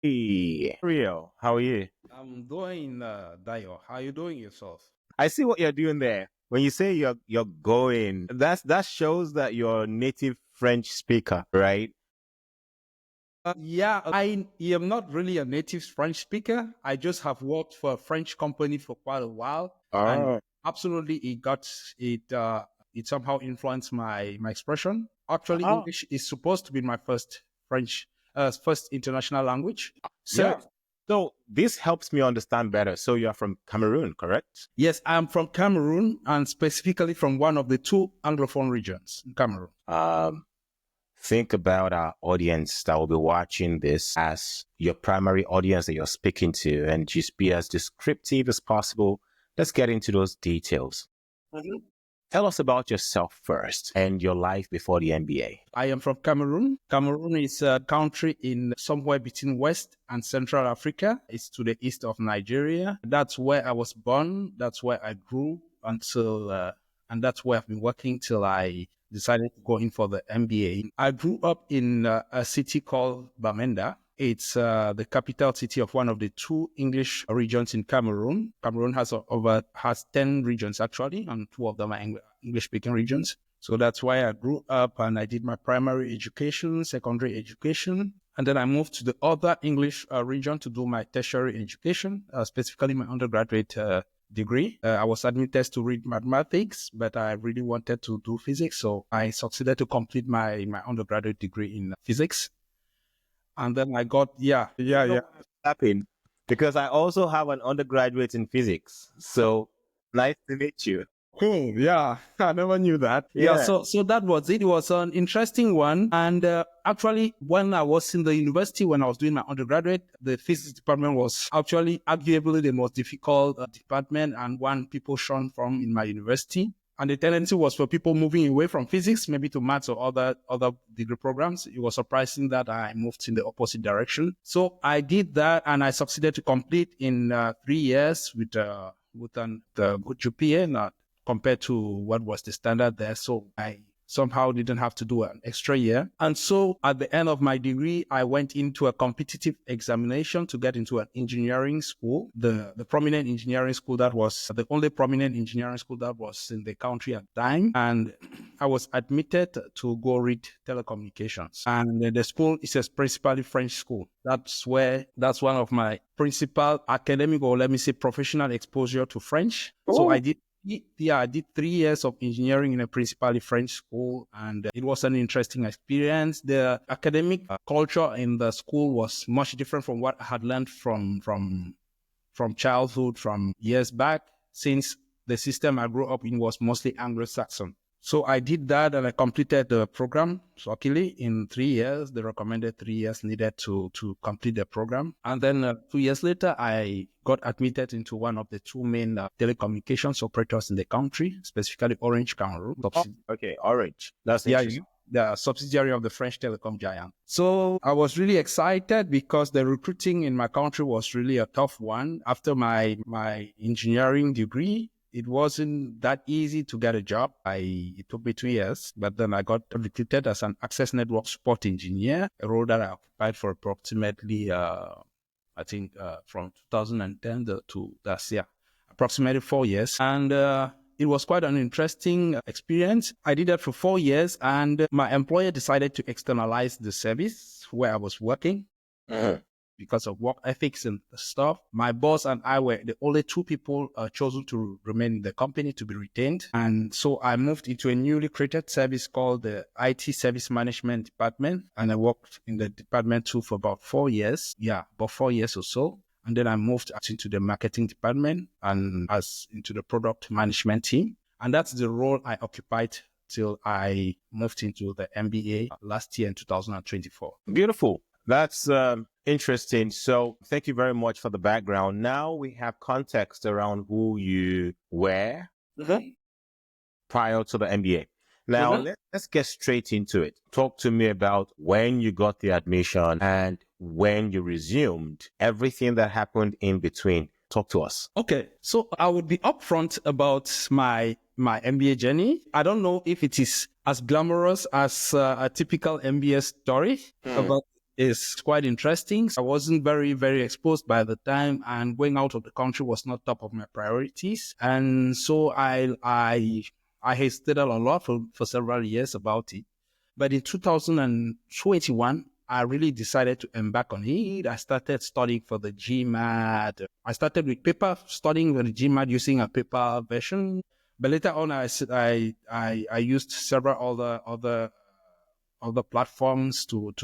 Hey, Ariel, how are you? I'm doing, Dio. How you doing yourself? I see what you're doing there. When you say you're going, that shows that you're a native French speaker, right? Yeah, I am not really a native French speaker. I just have worked for a French company for quite a while, and Oh, absolutely, it. It somehow influenced my expression. Actually, oh, English is supposed to be my first international language. So yeah. So this helps me understand better. So you're from Cameroon, correct? yes, I'm from Cameroon, and specifically from one of the two Anglophone regions in Cameroon. Um, think about our audience that will be watching this as your primary audience that you're speaking to, and just be as descriptive as possible. Let's get into those details. Tell us about yourself first and your life before the MBA. I am from Cameroon. Cameroon is a country in somewhere between West and Central Africa. It's to the east of Nigeria. That's where I was born. That's where I grew and that's where I've been working till I decided to go in for the MBA. I grew up in a city called Bamenda. It's the capital city of one of the two English regions in Cameroon. Cameroon has 10 regions actually, and two of them are English-speaking regions. So that's why I grew up and I did my primary education, secondary education. And then I moved to the other English region to do my tertiary education, specifically my undergraduate degree. I was admitted to read mathematics, but I really wanted to do physics. So I succeeded to complete my undergraduate degree in physics. And then I got, yeah. Happen because I also have an undergraduate in physics. So nice to meet you. Cool. Yeah, I never knew that. Yeah, Yeah. so that was it. It was an interesting one. And actually, when I was in the university, when I was doing my undergraduate, the physics department was actually arguably the most difficult department and one people shun from in my university. And the tendency was for people moving away from physics, maybe to maths or other degree programs. It was surprising that I moved in the opposite direction. So I did that, and I succeeded to complete in 3 years with a good GPA. Not compared to what was the standard there. So I somehow didn't have to do an extra year. And so at the end of my degree, I went into a competitive examination to get into an engineering school, the prominent engineering school that was the only prominent engineering school that was in the country at the time. And I was admitted to go read telecommunications. And the school is a principally French school. That's one of my principal academic, or let me say professional exposure to French. So I did 3 years of engineering in a principally French school, and it was an interesting experience. The academic culture in the school was much different from what I had learned from childhood, from years back, since the system I grew up in was mostly Anglo-Saxon. So I did that and I completed the program, luckily, in 3 years. The recommended 3 years needed to complete the program. And then 2 years later, I got admitted into one of the two main telecommunications operators in the country, specifically Orange Cameroon. Oh, okay, Orange. That's Yeah, interesting. the subsidiary of the French telecom giant. So I was really excited because the recruiting in my country was really a tough one. After my engineering degree, it wasn't that easy to get a job. It took me 2 years, but then I got recruited as an access network support engineer, a role that I occupied for approximately, I think, from 2010 to last year, approximately 4 years. And it was quite an interesting experience. I did that for 4 years, and my employer decided to externalize the service where I was working. Because of work ethics and stuff. My boss and I were the only two people chosen to remain in the company, to be retained. And so I moved into a newly created service called the IT Service Management Department. And I worked in the department too for about 4 years. Yeah, about 4 years or so. And then I moved into the marketing department and into the product management team. And that's the role I occupied till I moved into the MBA last year in 2024. Beautiful. That's interesting. So thank you very much for the background. Now we have context around who you were prior to the MBA. Now let's get straight into it. Talk to me about when you got the admission and when you resumed, everything that happened in between. Talk to us. Okay, so I would be upfront about my MBA journey. I don't know if it is as glamorous as a typical MBA story, but is quite interesting. I wasn't very, very exposed by the time, and going out of the country was not top of my priorities. And so I hesitated a lot for several years about it. But in 2021, I really decided to embark on it. I started studying for the GMAT. I started with paper, studying for the GMAT using a paper version. But later on, I used several other platforms to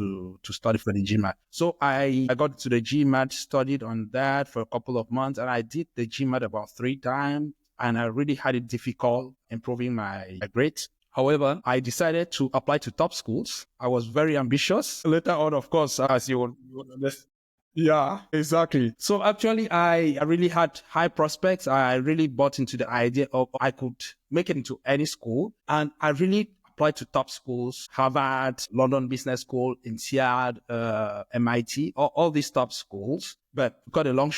study for the GMAT. So I got to the GMAT, studied on that for a couple of months, and I did the GMAT about 3 times, and I really had it difficult improving my grades. However, I decided to apply to top schools. I was very ambitious. Later on, of course, as you would understand. Yeah, exactly. So actually, I really had high prospects. I really bought into the idea of I could make it into any school. And I really applied to top schools, Harvard, London Business School, INSEAD, MIT, all these top schools. But got a long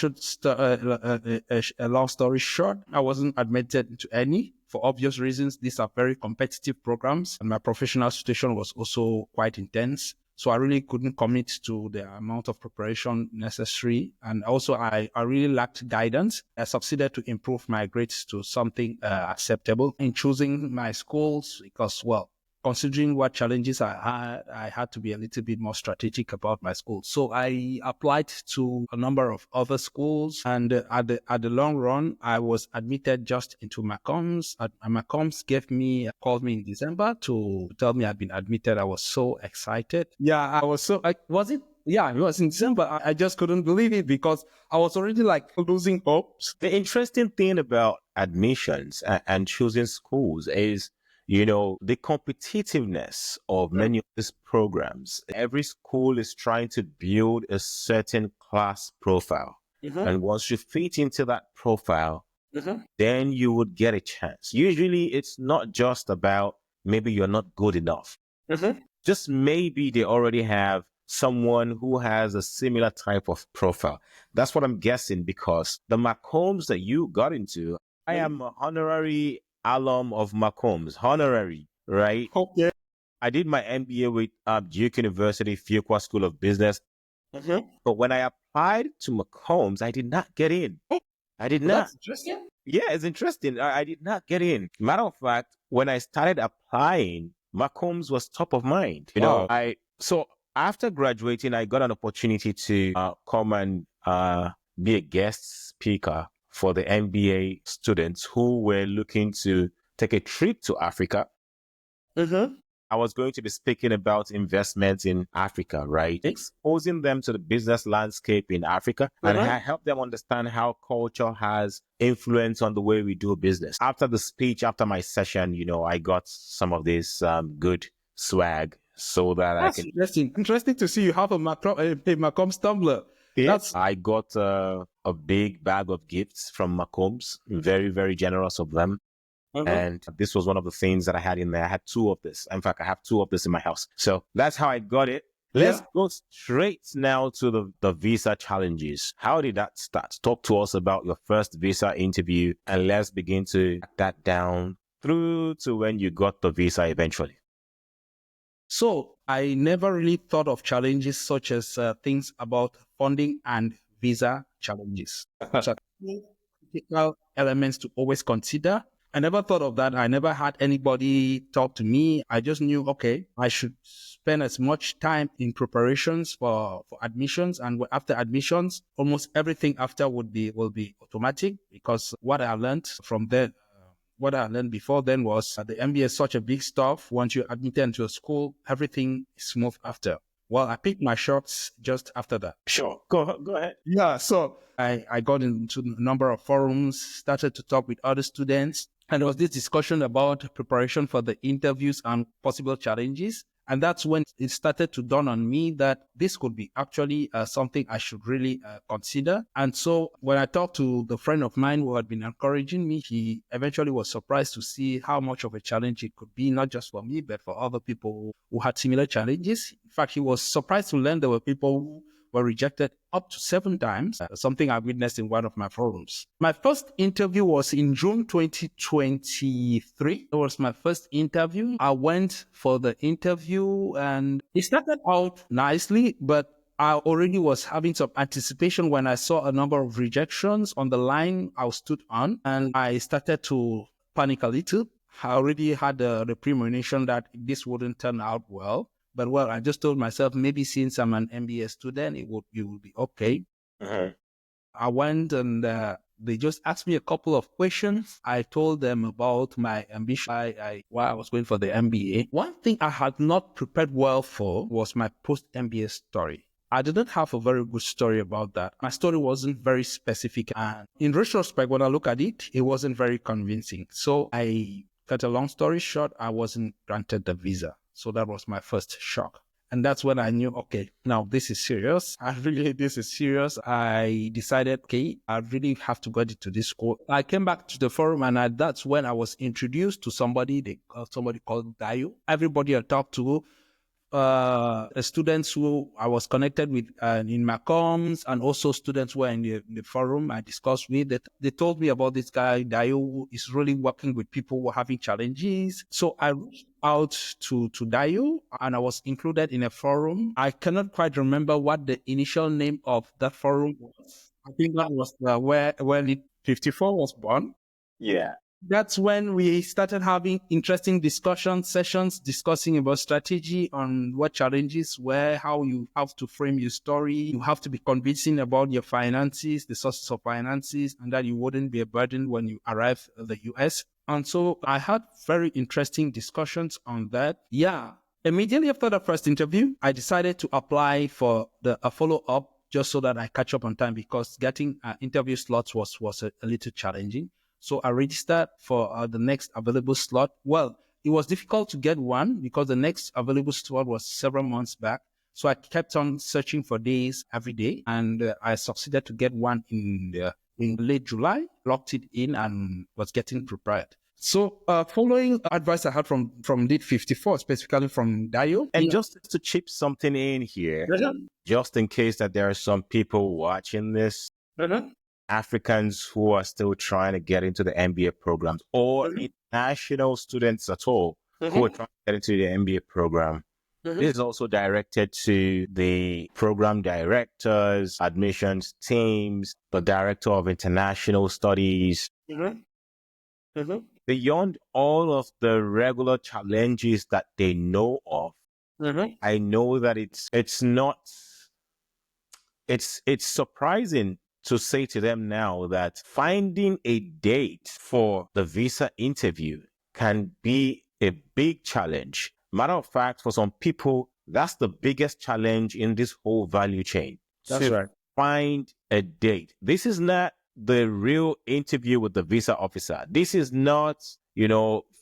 story short, I wasn't admitted into any. For obvious reasons, these are very competitive programs, and my professional situation was also quite intense. So I really couldn't commit to the amount of preparation necessary. And also, I really lacked guidance. I succeeded to improve my grades to something acceptable in choosing my schools because, well, considering what challenges I had to be a little bit more strategic about my school. So I applied to a number of other schools, and at the long run, I was admitted just into McCombs. McCombs called me in December to tell me I'd been admitted. I was so excited. Yeah, I was so, was it? Yeah, it was in December. I just couldn't believe it because I was already like losing hopes. The interesting thing about admissions and choosing schools is, the competitiveness of many of these programs. Every school is trying to build a certain class profile. And once you fit into that profile, then you would get a chance. Usually it's not just about maybe you're not good enough. Just maybe they already have someone who has a similar type of profile. That's what I'm guessing, because the McCombs that you got into, I am an honorary alum of McCombs, honorary, right? Okay. I did my MBA with Duke University, Fuqua School of Business. But when I applied to McCombs, I did not get in. I did not. That's interesting. Yeah, it's interesting. I did not get in. Matter of fact, when I started applying, McCombs was top of mind. So after graduating, I got an opportunity to come and be a guest speaker for the MBA students who were looking to take a trip to Africa. I was going to be speaking about investments in Africa, right? Exposing them to the business landscape in Africa, and I help them understand how culture has influence on the way we do business. After the speech, after my session, I got some of this good swag so that That's interesting to see you have a McCombs tumbler. Yes, I got a big bag of gifts from McCombs, very, very generous of them. And this was one of the things that I had in there. I had 2 of this. In fact, I have 2 of this in my house. So that's how I got it. Let's go straight now to the visa challenges. How did that start? Talk to us about your first visa interview, and let's begin to track that down through to when you got the visa eventually. So I never really thought of challenges such as things about funding and visa challenges. Critical elements to always consider. I never thought of that. I never had anybody talk to me. I just knew, okay, I should spend as much time in preparations for admissions. And after admissions, almost everything after will be automatic, because what I learned from there, what I learned before then was the MBA is such a big stuff. Once you're admitted into a school, everything is smooth after. Well, I picked my shots just after that. Sure. Go ahead. Yeah. So I got into a number of forums, started to talk with other students. And there was this discussion about preparation for the interviews and possible challenges. And that's when it started to dawn on me that this could be actually something I should really consider. And so when I talked to the friend of mine who had been encouraging me, he eventually was surprised to see how much of a challenge it could be, not just for me, but for other people who had similar challenges. In fact, he was surprised to learn there were people were rejected up to 7 times, something I witnessed in one of my forums. My first interview was in June 2023. It was my first interview. I went for the interview and it started out nicely, but I already was having some anticipation when I saw a number of rejections on the line I stood on, and I started to panic a little. I already had the premonition that this wouldn't turn out well. But well, I just told myself, maybe since I'm an MBA student, it will be okay. I went and they just asked me a couple of questions. I told them about my ambition, why I was going for the MBA. One thing I had not prepared well for was my post-MBA story. I didn't have a very good story about that. My story wasn't very specific. And in retrospect, when I look at it, it wasn't very convincing. So I cut a long story short, I wasn't granted the visa. So that was my first shock. And that's when I knew, okay, now this is serious. This is serious. I decided, okay, I really have to get into this school. I came back to the forum and that's when I was introduced to somebody called Dayo. Everybody I talked to, students who I was connected with in McCombs, and also students who were in the forum I discussed with, that they told me about this guy, Dayo, who is really working with people who are having challenges. So I reached out to Dayo and I was included in a forum. I cannot quite remember what the initial name of that forum was. I think that was where 54 was born. Yeah. That's when we started having interesting discussion sessions, discussing about strategy on what challenges were, how you have to frame your story. You have to be convincing about your finances, the sources of finances, and that you wouldn't be a burden when you arrive at the US. And so I had very interesting discussions on that. Yeah. Immediately after the first interview, I decided to apply for a follow-up just so that I catch up on time, because getting interview slots was a little challenging. So I registered for the next available slot. Well, it was difficult to get one because the next available slot was several months back. So I kept on searching for days every day, and I succeeded to get one in late July, locked it in, and was getting prepared. So following advice I had from lead 54, specifically from Dayo. And just to chip something in here, just in case that there are some people watching this, Africans who are still trying to get into the MBA programs, or international students at all who are trying to get into the MBA program. This is also directed to the program directors, admissions teams, the director of international studies. Beyond all of the regular challenges that they know of, I know that it's surprising to say to them now that finding a date for the visa interview can be a big challenge. Matter of fact, for some people, that's the biggest challenge in this whole value chain. That's right. Find a date. This is not the real interview with the visa officer. This is not,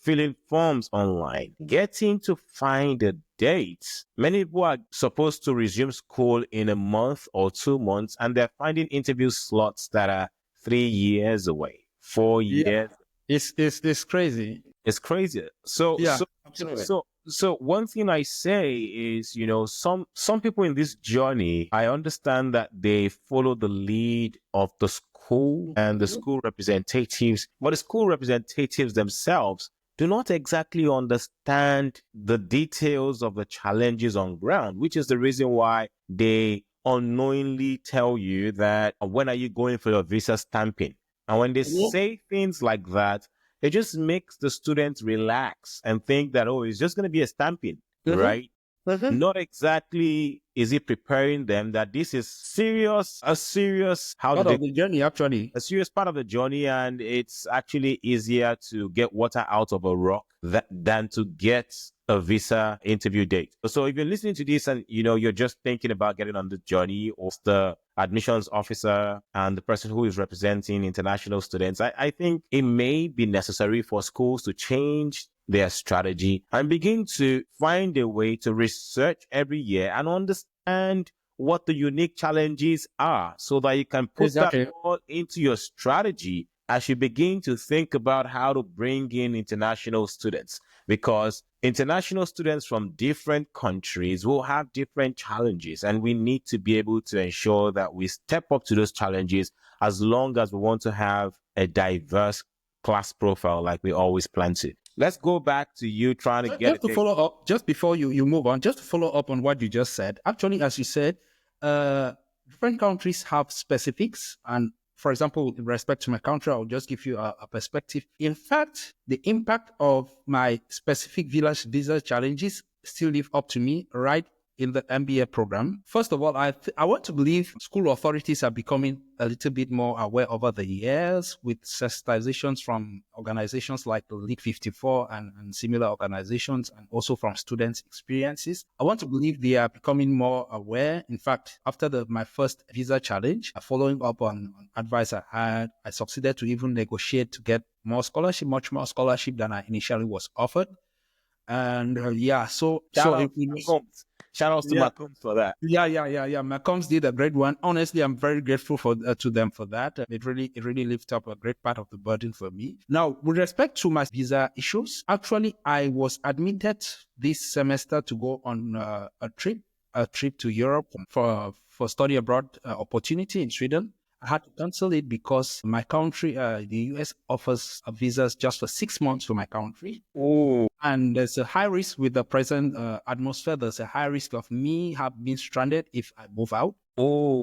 filling forms online. Getting to find a date. Many people are supposed to resume school in a month or 2 months, and they're finding interview slots that are 3 years away, 4 years. It's crazy. It's crazy. So, yeah, so, absolutely. so one thing I say is, some people in this journey, I understand that they follow the lead of the school and the school representatives, but the school representatives themselves do not exactly understand the details of the challenges on ground, which is the reason why they unknowingly tell you that, when are you going for your visa stamping? And when they say things like that, it just makes the students relax and think that, it's just going to be a stamping, right? Not exactly is it preparing them that this is a serious part of the journey, actually. A serious part of the journey, and it's actually easier to get water out of a rock than to get a visa interview date. So if you're listening to this and you're just thinking about getting on the journey, or the admissions officer and the person who is representing international students, I think it may be necessary for schools to change their strategy and begin to find a way to research every year and understand what the unique challenges are, so that you can put that all into your strategy as you begin to think about how to bring in international students, because international students from different countries will have different challenges, and we need to be able to ensure that we step up to those challenges as long as we want to have a diverse class profile like we always plan to. Let's go back to you trying to get just to follow up, just before you move on, just to follow up on what you just said. Actually, as you said, different countries have specifics. And for example, with respect to my country, I'll just give you a perspective. In fact, the impact of my specific visa challenges still live up to me right in the MBA program. First of all, I want to believe school authorities are becoming a little bit more aware over the years with sensitizations from organizations like the League 54 and similar organizations, and also from students' experiences. I want to believe they are becoming more aware. In fact, after my first visa challenge, following up on advice I had, I succeeded to even negotiate to get more scholarship, much more scholarship than I initially was offered. And shout outs to McCombs for that. Yeah. McCombs did a great one. Honestly, I'm very grateful to them for that. It really lifted up a great part of the burden for me. Now, with respect to my visa issues, actually, I was admitted this semester to go on a trip to Europe for study abroad opportunity in Sweden. I had to cancel it because my country, the US, offers visas just for 6 months for my country. Oh. And there's a high risk with the present atmosphere. There's a high risk of me being stranded if I move out. Oh.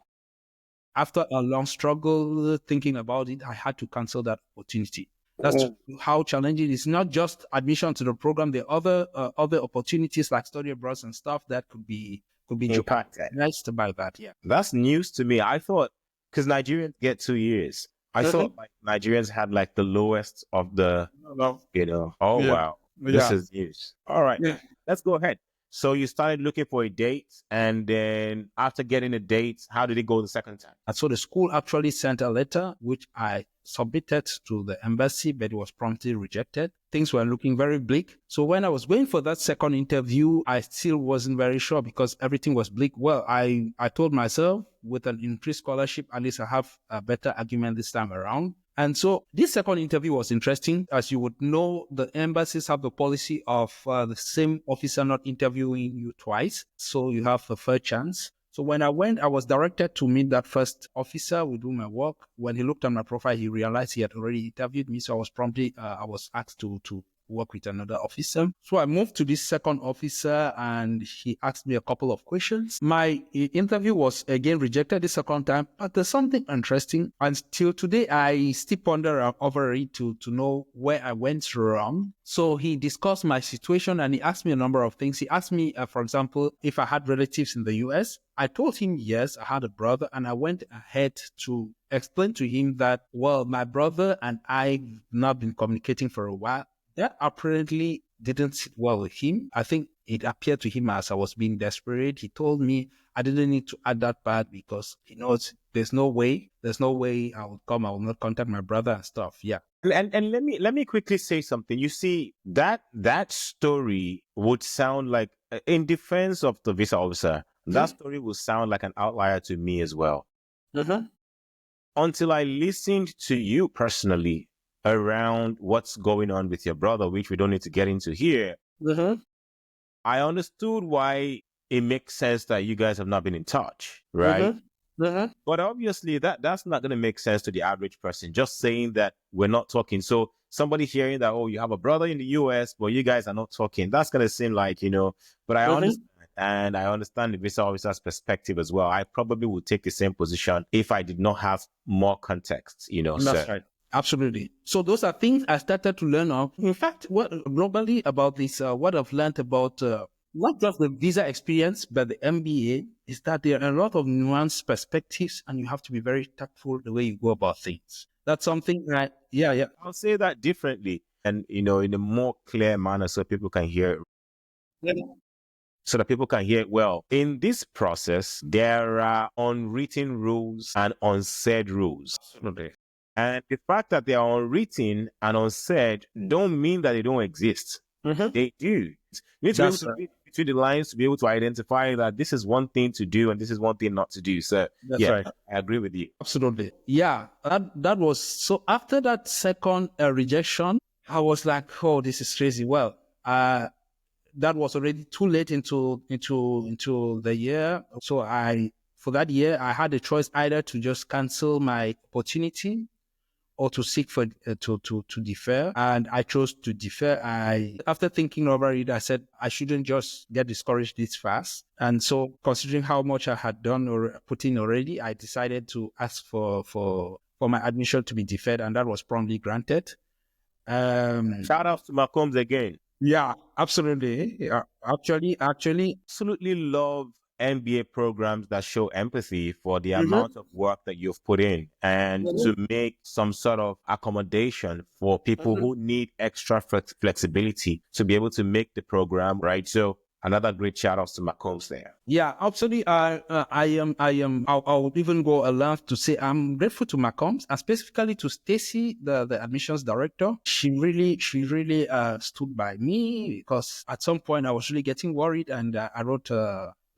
After a long struggle thinking about it, I had to cancel that opportunity. That's how challenging it is. Not just admission to the program. There are other opportunities like study abroad and stuff that could be impacted by that. Yeah, that's news to me. I thought, because Nigerians get 2 years, I thought like Nigerians had like the lowest of the, wow. This is news. All right, let's go ahead. So you started looking for a date, and then after getting a date, how did it go the second time? And so the school actually sent a letter, which I submitted to the embassy, but it was promptly rejected. Things were looking very bleak. So when I was going for that second interview, I still wasn't very sure because everything was bleak. Well, I told myself with an increased scholarship, at least I have a better argument this time around. And so this second interview was interesting. As you would know, the embassies have the policy of the same officer not interviewing you twice. So you have a third chance. So when I went, I was directed to meet that first officer with whom I work. When he looked at my profile, he realized he had already interviewed me. So I was promptly, I was asked to work with another officer. So I moved to this second officer and he asked me a couple of questions. My interview was again rejected the second time, but there's something interesting. And till today, I still ponder over it to know where I went wrong. So he discussed my situation and he asked me a number of things. He asked me, for example, if I had relatives in the US. I told him, yes, I had a brother, and I went ahead to explain to him that, well, my brother and I have not been communicating for a while. That apparently didn't sit well with him. I think it appeared to him as I was being desperate. He told me I didn't need to add that part because he knows there's no way I will not contact my brother and stuff. Yeah. And let me quickly say something. You see, that story would sound like, in defense of the visa officer, that story would sound like an outlier to me as well. Until I listened to you personally around what's going on with your brother, which we don't need to get into here, I understood why it makes sense that you guys have not been in touch, right? But obviously that's not going to make sense to the average person, just saying that we're not talking. So somebody hearing that, oh, you have a brother in the US, but you guys are not talking, that's going to seem like, but I understand. And I understand the visa officer's perspective as well. I probably would take the same position if I did not have more context, That's right. Absolutely. So those are things I started to learn of. In fact, globally about this, what I've learned about not just the visa experience, but the MBA is that there are a lot of nuanced perspectives and you have to be very tactful the way you go about things. That's something that, I'll say that differently and, in a more clear manner so people can hear it. So that people can hear it well. In this process, there are unwritten rules and unsaid rules. Absolutely. And the fact that they are unwritten and unsaid don't mean that they don't exist. They do. You need to be able to read between the lines to be able to identify that this is one thing to do and this is one thing not to do. So That's right. I agree with you. Absolutely. Yeah. That was so after that second rejection, I was like, oh, this is crazy. Well, that was already too late into the year. So for that year, I had a choice either to just cancel my opportunity or to seek for to defer, and I chose to defer. After thinking over it, I said I shouldn't just get discouraged this fast. And so, considering how much I had done or put in already, I decided to ask for my admission to be deferred, and that was promptly granted. Shout out to McCombs again. Yeah, absolutely. Yeah, actually, absolutely love MBA programs that show empathy for the amount of work that you've put in and to make some sort of accommodation for people who need extra flexibility to be able to make the program, right? So another great shout out to McCombs there. Yeah, absolutely. I'll even go a length to say I'm grateful to McCombs and specifically to Stacy, the admissions director. She really stood by me because at some point I was really getting worried, and I wrote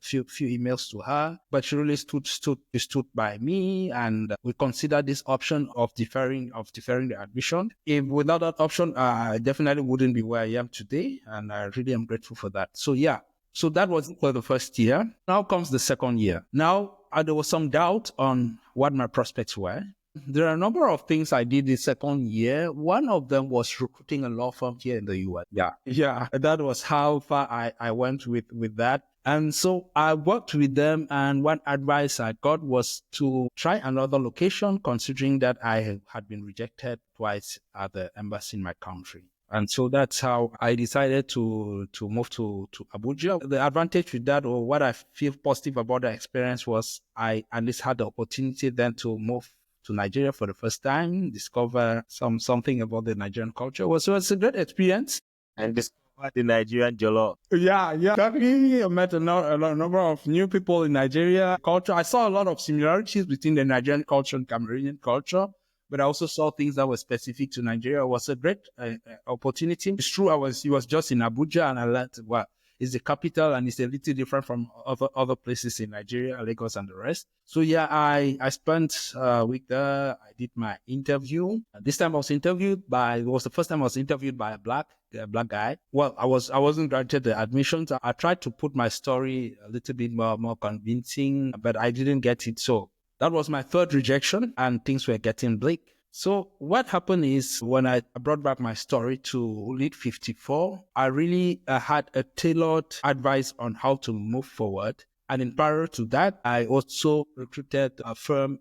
few emails to her, but she really stood by me, and we considered this option of deferring the admission. If without that option, I definitely wouldn't be where I am today, and I really am grateful for that. So yeah, so that was for the first year. Now comes the second year. Now there was some doubt on what my prospects were. There are a number of things I did the second year. One of them was recruiting a law firm here in the US. Yeah. That was how far I went with that. And so I worked with them, and one advice I got was to try another location, considering that I had been rejected twice at the embassy in my country. And so that's how I decided to move to Abuja. The advantage with that, or what I feel positive about the experience, was I at least had the opportunity then to move to Nigeria for the first time, discover something about the Nigerian culture. So it's a great experience. And discover the Nigerian jollof. Yeah. Definitely. I met a number of new people in Nigeria culture. I saw a lot of similarities between the Nigerian culture and Cameroonian culture, but I also saw things that were specific to Nigeria. It was a great opportunity. It's true, it was just in Abuja, and I learned, well, it's the capital and it's a little different from other places in Nigeria, Lagos and the rest. So yeah, I spent a week there. I did my interview. This time it was the first time I was interviewed by a black guy. Well, I wasn't granted the admissions. I tried to put my story a little bit more convincing, but I didn't get it. So that was my third rejection, and things were getting bleak. So what happened is, when I brought back my story to Lead 54, I really had a tailored advice on how to move forward. And in parallel to that, I also recruited a firm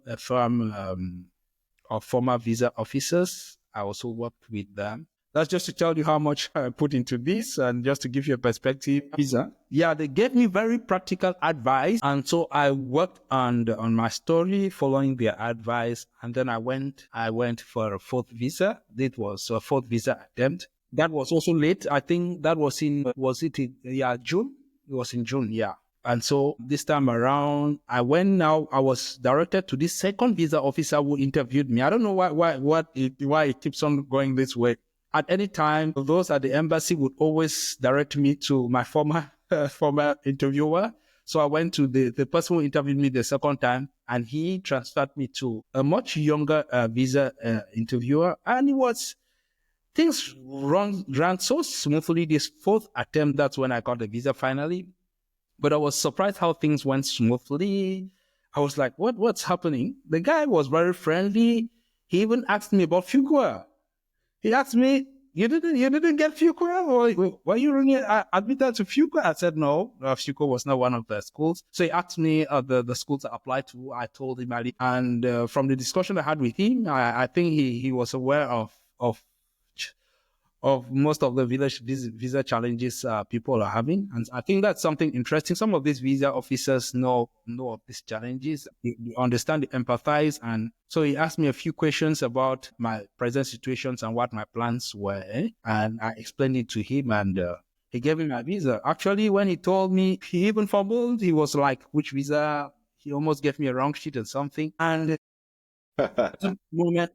of former visa officers. I also worked with them. That's just to tell you how much I put into this, and just to give you a perspective. Visa. Yeah, they gave me very practical advice. And so I worked on my story following their advice. And then I went for a fourth visa. It was a fourth visa attempt. That was also late. I think that was June? It was in June, yeah. And so this time around, I was directed to this second visa officer who interviewed me. I don't know why it keeps on going this way. At any time, those at the embassy would always direct me to my former interviewer. So I went to the person who interviewed me the second time, and he transferred me to a much younger visa interviewer. And things ran so smoothly. This fourth attempt, that's when I got the visa finally. But I was surprised how things went smoothly. I was like, what's happening? The guy was very friendly. He even asked me about Fuqua. He asked me, you didn't get Fuqua, or were you really admitted to Fuqua? I said, no, Fuqua was not one of the schools. So he asked me the schools I applied to. I told him, and from the discussion I had with him, I think he was aware of most of the visa challenges people are having. And I think that's something interesting. Some of these visa officers know of these challenges. They understand, they empathize. And so he asked me a few questions about my present situations and what my plans were. And I explained it to him, and he gave me my visa. Actually, when he told me, he even fumbled. He was like, which visa? He almost gave me a wrong sheet or something. And at the moment,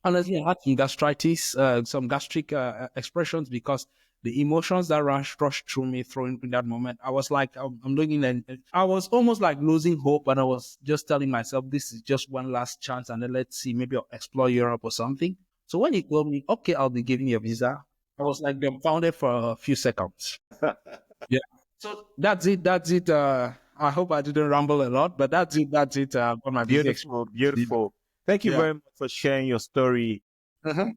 honestly, I had some gastritis, some gastric expressions, because the emotions that rushed through me in that moment, I was like, I'm looking and I was almost like losing hope. And I was just telling myself, this is just one last chance. And then let's see, maybe I'll explore Europe or something. So when he told me, okay, I'll be giving you a visa, I was like dumbfounded for a few seconds. Yeah. So that's it. I hope I didn't ramble a lot, but that's it. For my Beautiful. Thank you very much for sharing your story. Uh-huh.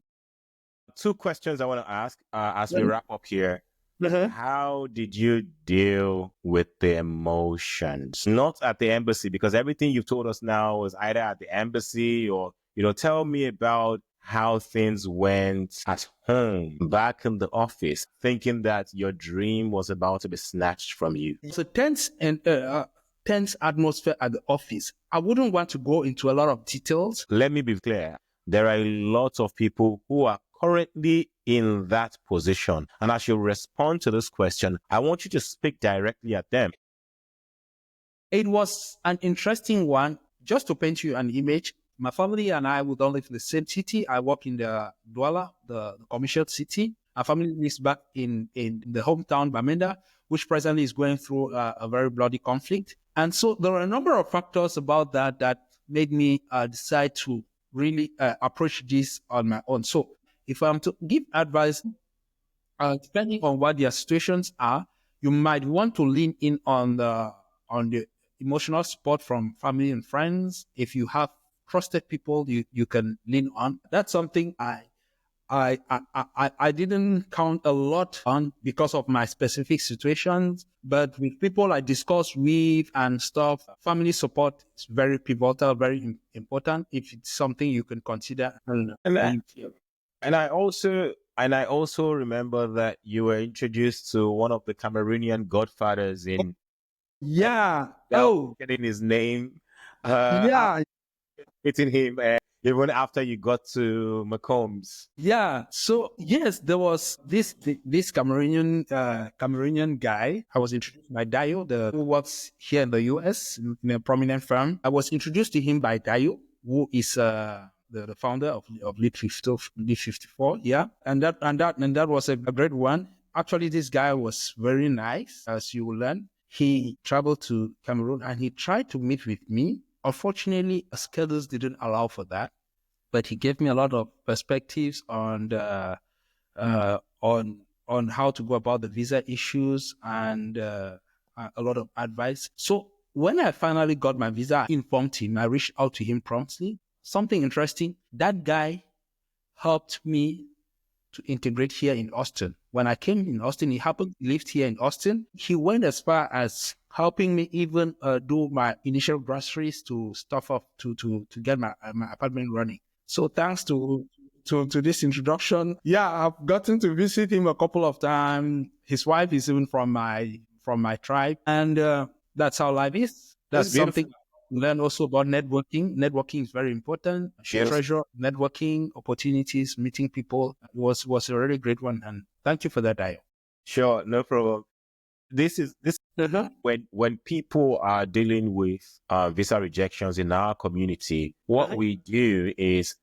2 questions I want to ask as we wrap up here. How did you deal with the emotions? Not at the embassy, because everything you've told us now is either at the embassy or, tell me about how things went at home, back in the office, thinking that your dream was about to be snatched from you. It's a tense atmosphere at the office. I wouldn't want to go into a lot of details. Let me be clear. There are a lot of people who are currently in that position. And as you respond to this question, I want you to speak directly at them. It was an interesting one. Just to paint you an image, my family and I would all live in the same city. I work in the Douala, the commercial city. Our family lives back in the hometown, Bamenda, which presently is going through a very bloody conflict. And so there are a number of factors about that made me decide to really approach this on my own. So if I'm to give advice, depending on what their situations are, you might want to lean in on the emotional support from family and friends. If you have trusted people you can lean on, that's something I didn't count a lot on because of my specific situations, but with people I discuss with and stuff, family support is very pivotal, very important if it's something you can consider. And I also remember that you were introduced to one of the Cameroonian godfathers in getting his name, hitting him even after you got to McCombs. Yeah. So yes, there was this Cameroonian guy. I was introduced by Dayo, who works here in the US in a prominent firm. I was introduced to him by Dayo, who is the founder of Lead 54. Yeah, and that was a great one. Actually, this guy was very nice, as you will learn. He traveled to Cameroon and he tried to meet with me. Unfortunately, schedules didn't allow for that, but he gave me a lot of perspectives on how to go about the visa issues and a lot of advice. So when I finally got my visa, I informed him. I reached out to him promptly. Something interesting, that guy helped me to integrate here in Austin. When I came in Austin, he lived here in Austin. He went as far as helping me even do my initial groceries to stuff up to get my apartment running. So thanks to this introduction, I've gotten to visit him a couple of times. His wife is even from my tribe, and that's how life is. That's something. Learn also about networking. Networking is very important. Treasure networking opportunities, meeting people was a really great one. And thank you for that, Ayo. Sure, no problem. This when people are dealing with visa rejections in our community, what we do is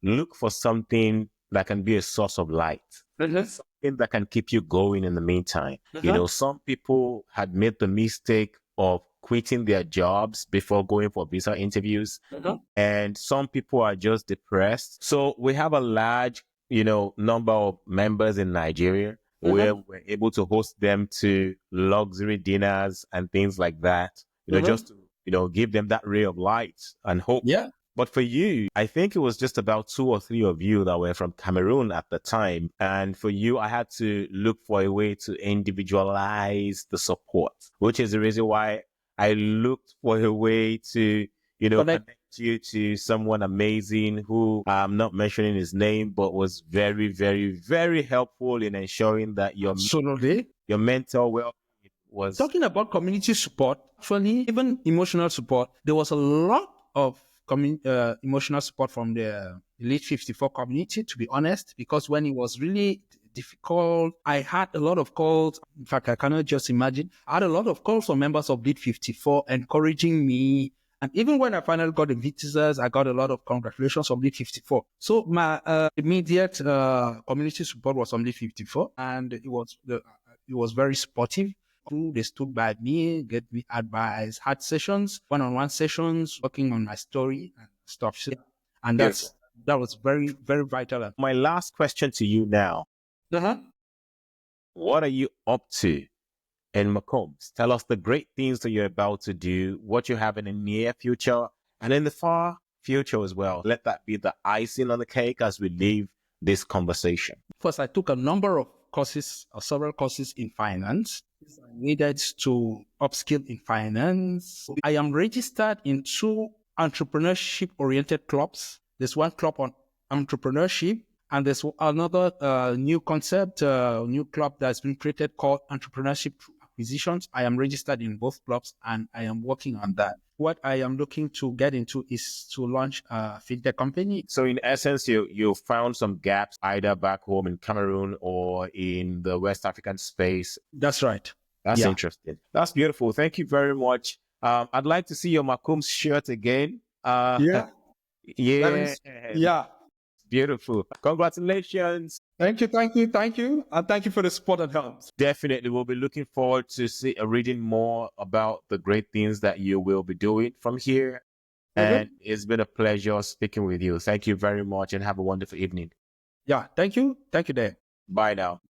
look for something that can be a source of light, something that can keep you going in the meantime. Some people had made the mistake of quitting their jobs before going for visa interviews, and some people are just depressed. So we have a large, number of members in Nigeria where we're able to host them to luxury dinners and things like that, just to, give them that ray of light and hope. Yeah. But for you, I think it was just about 2 or 3 of you that were from Cameroon at the time. And for you, I had to look for a way to individualize the support, which is the reason why I looked for a way to, connect you to someone amazing who I'm not mentioning his name, but was very, very, very helpful in ensuring that your mental well-being was... Talking about community support, actually, even emotional support, there was a lot of emotional support from the Elite 54 community, to be honest, because when it was really difficult, I had a lot of calls. In fact, I cannot just imagine. I had a lot of calls from members of Elite 54 encouraging me And even when I finally got the visas, I got a lot of congratulations from Lead 54. So my immediate community support was from Lead 54, and it was very supportive. They stood by me, get me advice, had sessions, one-on-one sessions, working on my story and stuff. So, and Yes. that was very, very vital. My last question to you now. What are you up to in McCombs? Tell us the great things that you're about to do, what you have in the near future, and in the far future as well. Let that be the icing on the cake as we leave this conversation. First, I took a number of courses, or several courses in finance. I needed to upskill in finance. I am registered in 2 entrepreneurship-oriented clubs. There's one club on entrepreneurship, and there's another new concept, new club that's been created called Entrepreneurship Through Acquisitions. I am registered in both clubs, and I am working on that. What I am looking to get into is to launch a FinTech company. So in essence, you found some gaps either back home in Cameroon or in the West African space. That's right. That's interesting. That's beautiful. Thank you very much. I'd like to see your McCombs shirt again. Yeah. Beautiful. Congratulations. Thank you. And thank you for the support and help. Definitely. We'll be looking forward to reading more about the great things that you will be doing from here. And it's been a pleasure speaking with you. Thank you very much and have a wonderful evening. Yeah. Thank you. Thank you, Dave. Bye now.